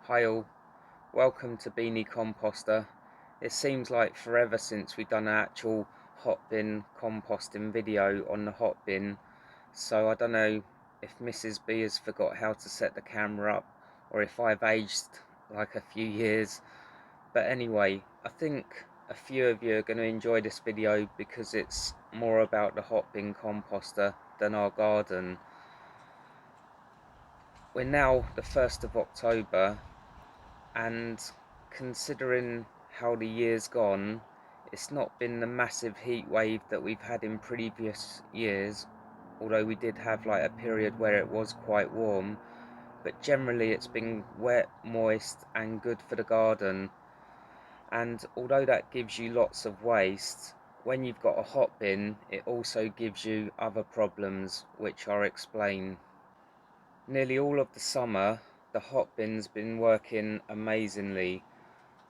Hi all, welcome to Beanie Composter. It seems like forever since we've done an actual Hotbin composting video on the Hotbin, so I don't know if Mrs. B has forgot how to set the camera up or if I've aged like a few years. But anyway, I think a few of you are going to enjoy this video because it's more about the Hotbin composter than our garden. We're now the 1st of October, and considering how the year's gone, it's not been the massive heat wave that we've had in previous years, although we did have like a period where it was quite warm, but generally it's been wet, moist and good for the garden. And although that gives you lots of waste, when you've got a hot bin it also gives you other problems, which I'll explain. Nearly all of the summer the hot bin's been working amazingly.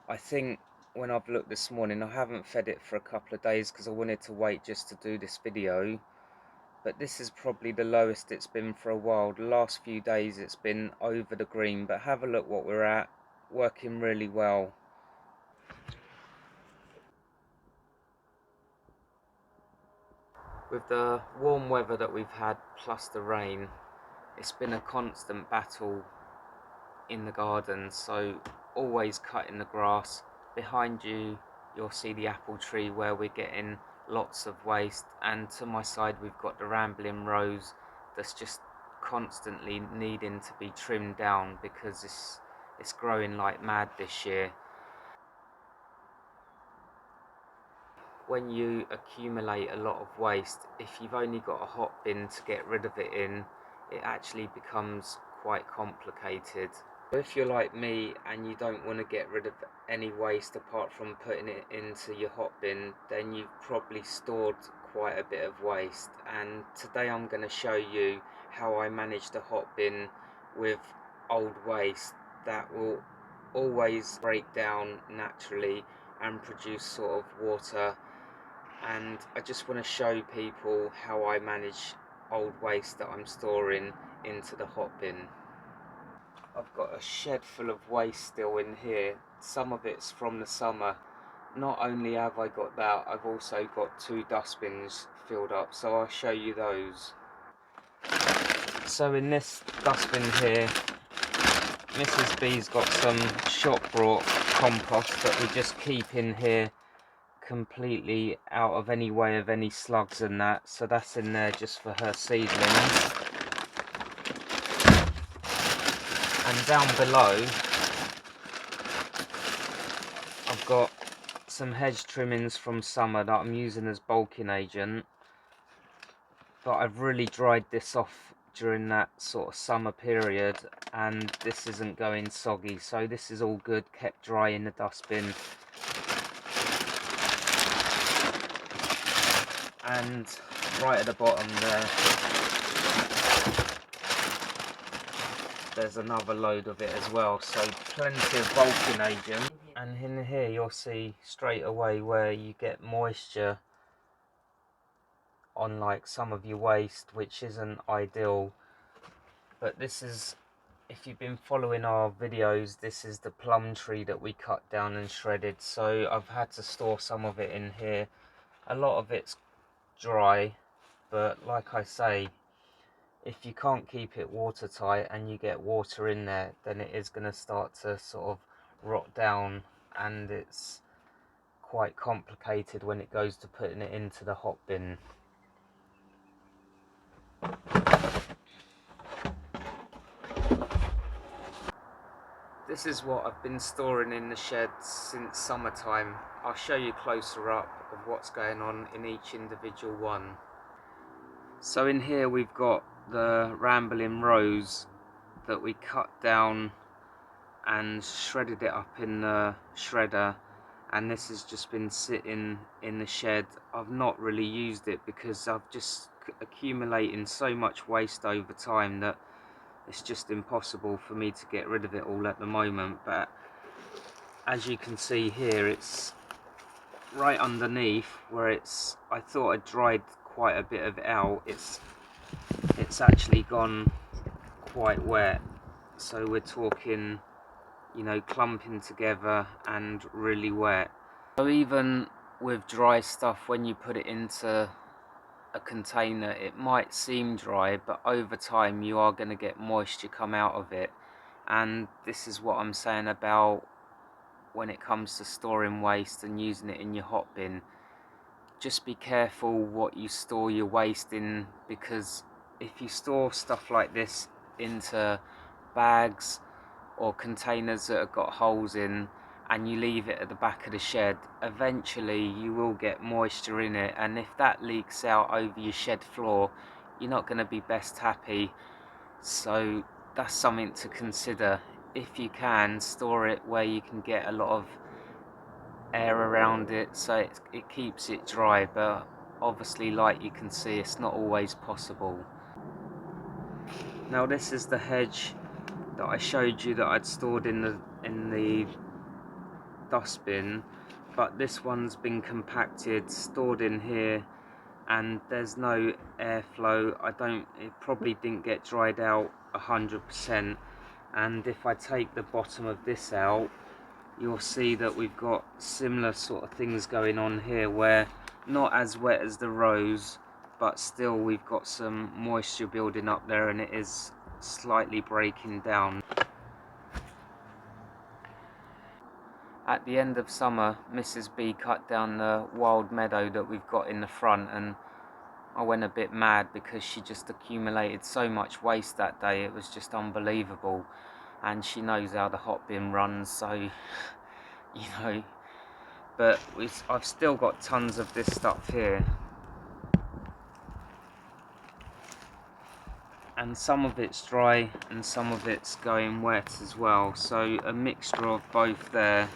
I think when I've looked this morning, I haven't fed it for a couple of days because I wanted to wait just to do this video, but this is probably the lowest it's been for a while. The last few days it's been over the green, but have a look what we're at, working really well. With the warm weather that we've had plus the rain, it's been a constant battle in the garden, so always cutting the grass. Behind you you'll see the apple tree where we're getting lots of waste, and to my side we've got the rambling rose that's just constantly needing to be trimmed down because it's growing like mad this year. When you accumulate a lot of waste, if you've only got a hot bin to get rid of it in, it actually becomes quite complicated. If you're like me and you don't want to get rid of any waste apart from putting it into your hot bin, then you've probably stored quite a bit of waste, and today I'm going to show you how I manage the hot bin with old waste that will always break down naturally and produce sort of water. And I just want to show people how I manage old waste that I'm storing into the hot bin. I've got a shed full of waste still in here. Some of it's from the summer. Not only have I got that, I've also got 2 dustbins filled up, so I'll show you those. So in this dustbin here, Mrs. B's got some shop brought compost that we just keep in here completely out of any way of any slugs and that, so that's in there just for her seedlings. And down below I've got some hedge trimmings from summer that I'm using as bulking agent, but I've really dried this off during that sort of summer period, and this isn't going soggy, so this is all good, kept dry in the dustbin. And right at the bottom there's another load of it as well, so plenty of bulking agent. And in here you'll see straight away where you get moisture on like some of your waste, which isn't ideal. But this is, if you've been following our videos, this is the plum tree that we cut down and shredded, so I've had to store some of it in here. A lot of it's dry, but like I say, if you can't keep it watertight and you get water in there, then it is going to start to sort of rot down, and it's quite complicated when it goes to putting it into the hot bin. This is what I've been storing in the shed since summertime. I'll show you closer up of what's going on in each individual one. So in here we've got the rambling rose that we cut down and shredded it up in the shredder, and this has just been sitting in the shed. I've not really used it because I've just accumulating so much waste over time that it's just impossible for me to get rid of it all at the moment. But as you can see here, it's right underneath where it's, I thought I dried quite a bit of it out, it's actually gone quite wet, so we're talking you know, clumping together and really wet. So even with dry stuff, when you put it into a container, it might seem dry, but over time you are going to get moisture come out of it. And this is what I'm saying about when it comes to storing waste and using it in your hot bin. Just be careful what you store your waste in, because if you store stuff like this into bags or containers that have got holes in and you leave it at the back of the shed, eventually you will get moisture in it, and if that leaks out over your shed floor, you're not going to be best happy. So that's something to consider. If you can, store it where you can get a lot of air around it so it keeps it dry, but obviously, like you can see, it's not always possible. Now this is the hedge that I showed you that I'd stored in the dustbin, but this one's been compacted, stored in here, and there's no airflow. It probably didn't get dried out 100%, and if I take the bottom of this out, you'll see that we've got similar sort of things going on here, where not as wet as the rose, but still we've got some moisture building up there and it is slightly breaking down. At the end of summer, Mrs. B cut down the wild meadow that we've got in the front, and I went a bit mad because she just accumulated so much waste that day. It was just unbelievable, and she knows how the hot bin runs, so you know. But I've still got tons of this stuff here, and some of it's dry and some of it's going wet as well, so a mixture of both there.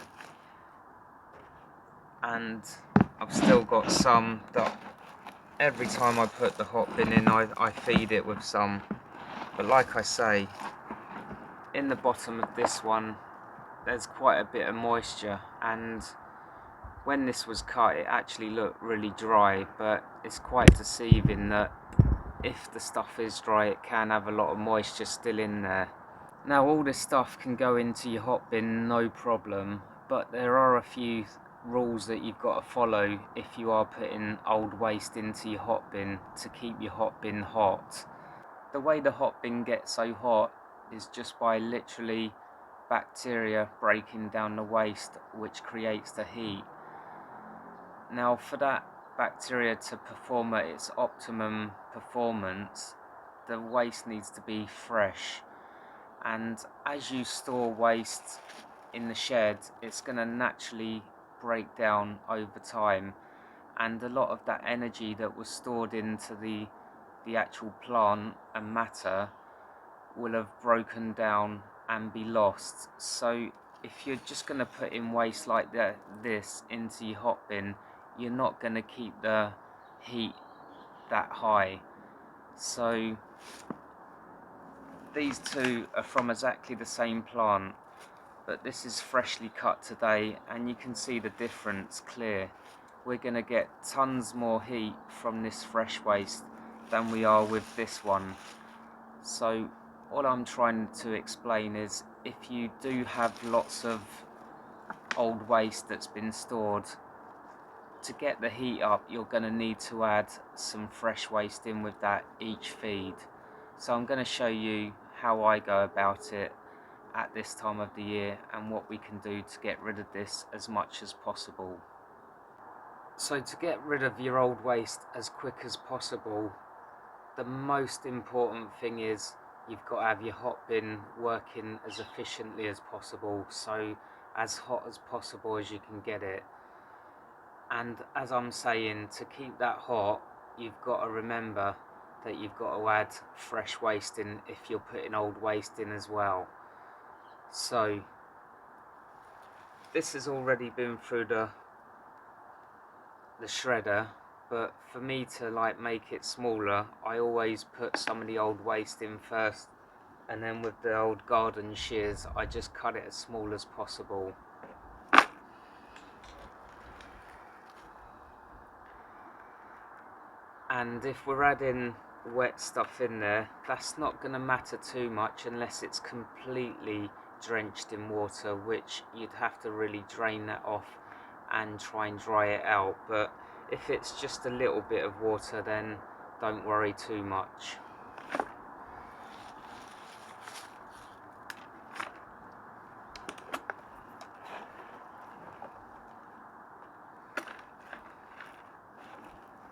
And I've still got some that every time I put the hot bin in, I feed it with some. But like I say, in the bottom of this one there's quite a bit of moisture, and when this was cut it actually looked really dry, but it's quite deceiving that if the stuff is dry it can have a lot of moisture still in there. Now all this stuff can go into your hot bin no problem, but there are a few rules that you've got to follow if you are putting old waste into your hot bin to keep your hot bin hot. The way the hot bin gets so hot is just by literally bacteria breaking down the waste, which creates the heat. Now for that bacteria to perform at its optimum performance, the waste needs to be fresh. And as you store waste in the shed, it's going to naturally break down over time, and a lot of that energy that was stored into the actual plant and matter will have broken down and be lost. So if you're just going to put in waste like this into your hot bin, you're not going to keep the heat that high. So these two are from exactly the same plant, but this is freshly cut today, and you can see the difference clear. We're going to get tons more heat from this fresh waste than we are with this one. So all I'm trying to explain is, if you do have lots of old waste that's been stored, to get the heat up you're going to need to add some fresh waste in with that each feed. So I'm going to show you how I go about it at this time of the year and what we can do to get rid of this as much as possible. So to get rid of your old waste as quick as possible, the most important thing is you've got to have your hot bin working as efficiently as possible, so as hot as possible as you can get it. And as I'm saying, to keep that hot, you've got to remember that you've got to add fresh waste in if you're putting old waste in as well. So this has already been through the shredder, but for me to make it smaller, I always put some of the old waste in first, and then with the old garden shears I just cut it as small as possible. And if we're adding wet stuff in there, that's not going to matter too much unless it's completely drenched in water, which you'd have to really drain that off and try and dry it out. But if it's just a little bit of water, then don't worry too much.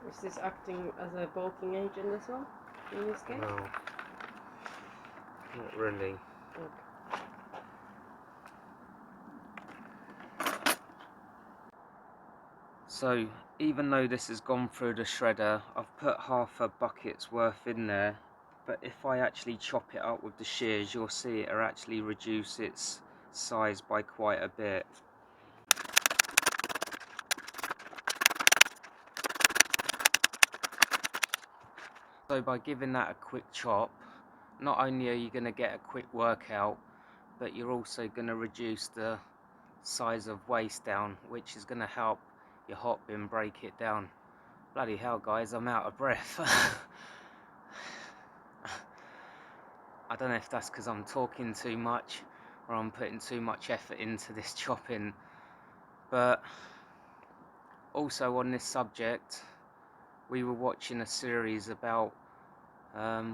Is this acting as a bulking agent as well, in this case? No, not really. Okay. So even though this has gone through the shredder, I've put half a bucket's worth in there, but if I actually chop it up with the shears, you'll see it'll actually reduce its size by quite a bit. So by giving that a quick chop, not only are you going to get a quick workout, but you're also going to reduce the size of waste down, which is going to help your Hotbin break it down. Bloody hell guys, I'm out of breath. I don't know if that's because I'm talking too much or I'm putting too much effort into this chopping, but also on this subject, we were watching a series about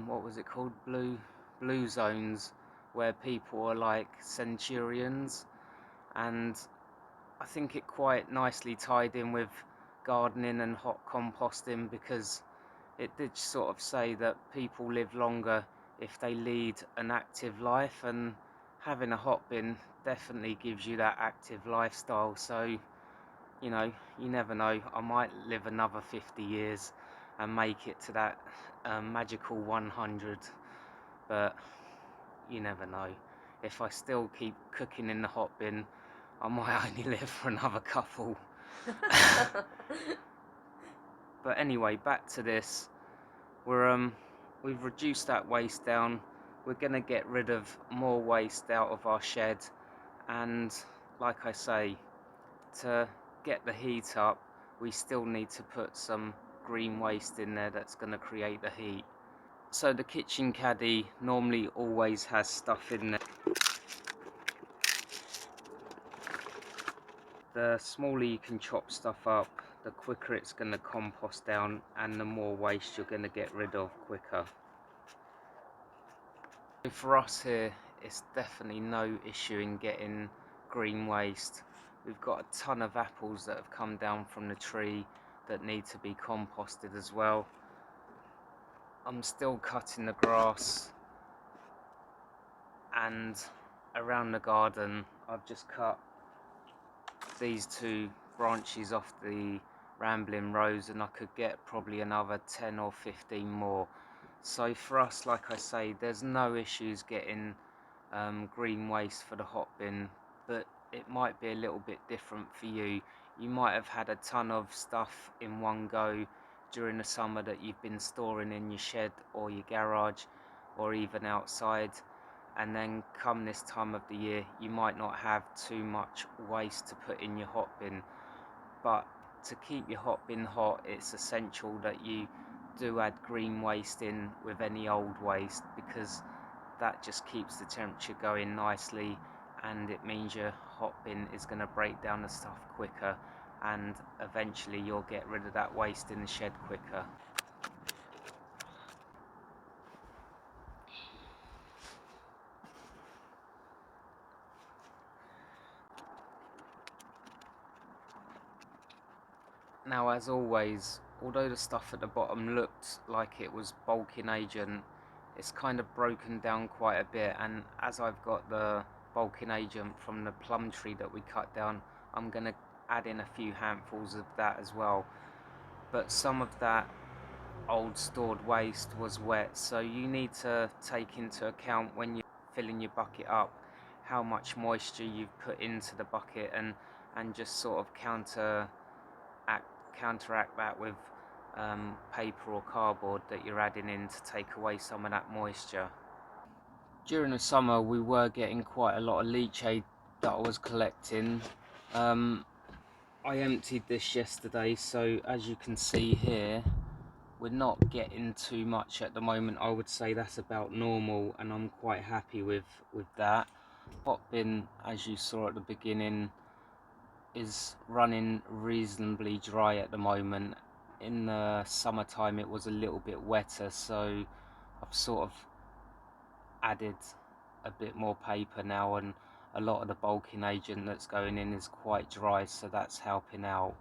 what was it called, blue zones, where people are like centurions, and I think it quite nicely tied in with gardening and hot composting, because it did sort of say that people live longer if they lead an active life, and having a Hotbin definitely gives you that active lifestyle. So, you know, you never know, I might live another 50 years and make it to that magical 100, but you never know. If I still keep cooking in the Hotbin, I might only live for another couple. But anyway, back to this. We've reduced that waste down. We're gonna get rid of more waste out of our shed, and like I say, to get the heat up, we still need to put some green waste in there that's gonna create the heat. So the kitchen caddy normally always has stuff in there. The smaller you can chop stuff up, the quicker it's going to compost down, and the more waste you're going to get rid of quicker. For us here, it's definitely no issue in getting green waste. We've got a ton of apples that have come down from the tree that need to be composted as well. I'm still cutting the grass, and around the garden I've just cut these two branches off the rambling rose, and I could get probably another 10 or 15 more. So for us, like I say, there's no issues getting green waste for the Hotbin, but it might be a little bit different for you. You might have had a ton of stuff in one go during the summer that you've been storing in your shed or your garage or even outside, and then come this time of the year you might not have too much waste to put in your Hotbin. But to keep your Hotbin hot, it's essential that you do add green waste in with any old waste, because that just keeps the temperature going nicely, and it means your Hotbin is going to break down the stuff quicker, and eventually you'll get rid of that waste in the shed quicker. Now, as always, although the stuff at the bottom looked like it was bulking agent, it's kind of broken down quite a bit, and as I've got the bulking agent from the plum tree that we cut down, I'm going to add in a few handfuls of that as well. But some of that old stored waste was wet, so you need to take into account when you're filling your bucket up how much moisture you've put into the bucket, and just sort of counteract that with paper or cardboard that you're adding in to take away some of that moisture. During the summer we were getting quite a lot of leachate that I was collecting. I emptied this yesterday, so as you can see here, we're not getting too much at the moment. I would say that's about normal, and I'm quite happy with that. Hotbin, as you saw at the beginning, is running reasonably dry at the moment. In the summertime it was a little bit wetter, so I've sort of added a bit more paper now, and a lot of the bulking agent that's going in is quite dry, so that's helping out.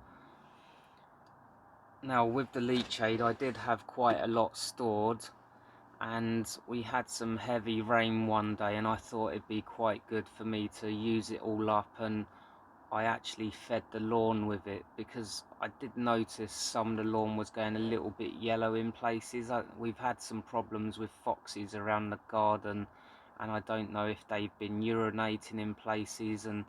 Now with the leachate, I did have quite a lot stored, and we had some heavy rain one day, and I thought it'd be quite good for me to use it all up, and I actually fed the lawn with it, because I did notice some of the lawn was going a little bit yellow in places. We've had some problems with foxes around the garden, and I don't know if they've been urinating in places and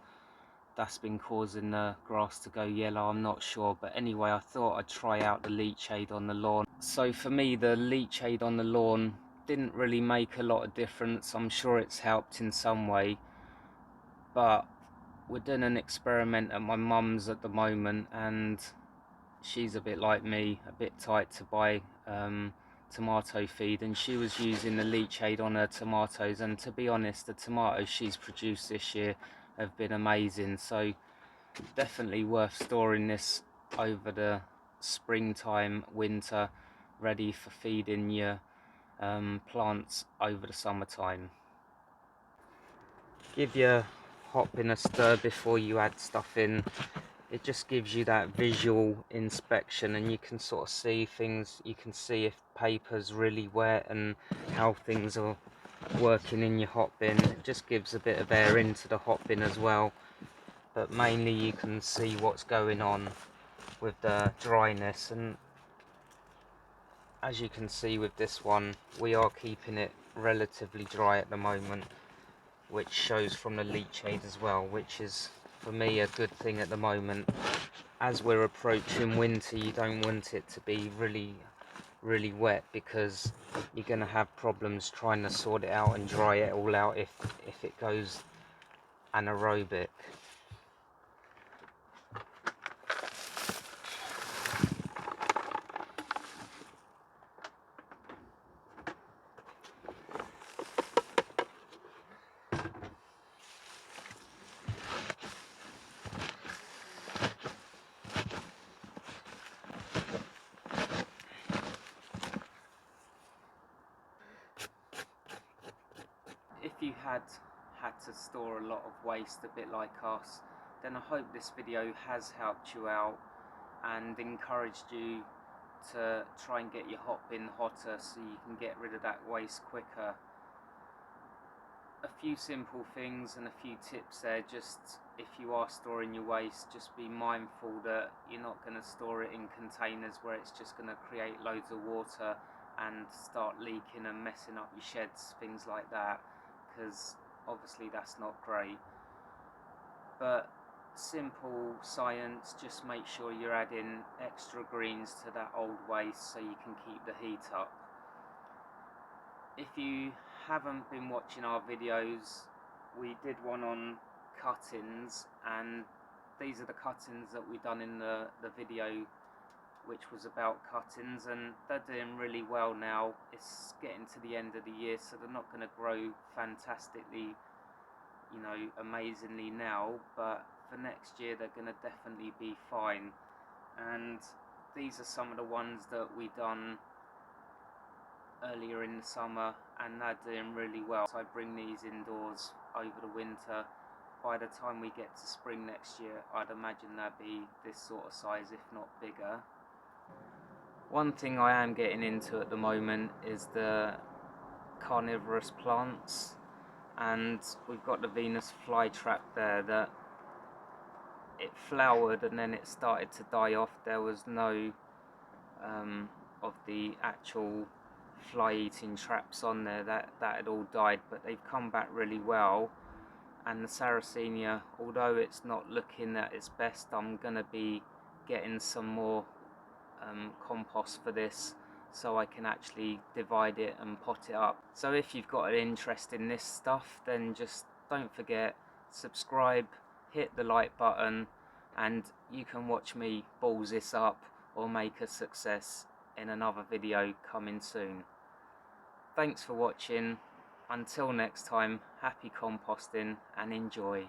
that's been causing the grass to go yellow. I'm not sure, but anyway, I thought I'd try out the leachate on the lawn. So for me, the leachate on the lawn didn't really make a lot of difference. I'm sure it's helped in some way, but we're doing an experiment at my mum's at the moment, and she's a bit like me, a bit tight to buy tomato feed, and she was using the leachate on her tomatoes, and to be honest, the tomatoes she's produced this year have been amazing. So definitely worth storing this over the springtime, winter, ready for feeding your plants over the summertime. Give your Hotbin a stir before you add stuff in. It just gives you that visual inspection, and you can sort of see things. You can see if paper's really wet and how things are working in your Hotbin. It just gives a bit of air into the Hotbin as well, but mainly you can see what's going on with the dryness. And as you can see with this one, we are keeping it relatively dry at the moment, which shows from the leachate as well, which is for me a good thing at the moment. As we're approaching winter, you don't want it to be really wet, because you're going to have problems trying to sort it out and dry it all out if it goes anaerobic. If you had to store a lot of waste a bit like us, then I hope this video has helped you out and encouraged you to try and get your Hotbin hotter so you can get rid of that waste quicker. A few simple things and a few tips there. Just if you are storing your waste, just be mindful that you're not going to store it in containers where it's just going to create loads of water and start leaking and messing up your sheds, things like that, because obviously that's not great. But simple science, just make sure you're adding extra greens to that old waste so you can keep the heat up. If you haven't been watching our videos, we did one on cuttings, and these are the cuttings that we done in the video, which was about cuttings, and they're doing really well now. It's getting to the end of the year, so they're not going to grow fantastically, you know, amazingly now, but for next year they're going to definitely be fine. And these are some of the ones that we done earlier in the summer, and they're doing really well. So I bring these indoors over the winter. By the time we get to spring next year, I'd imagine they'll be this sort of size, if not bigger. One thing I am getting into at the moment is the carnivorous plants, and we've got the Venus flytrap there that it flowered and then it started to die off. There was no of the actual fly-eating traps on there. That had all died, but they've come back really well. And the Sarracenia, although it's not looking at its best, I'm going to be getting some more compost for this, so I can actually divide it and pot it up. So if you've got an interest in this stuff, then just don't forget, subscribe, hit the like button, and you can watch me balls this up or make a success in another video coming soon. Thanks for watching. Until next time, happy composting and enjoy.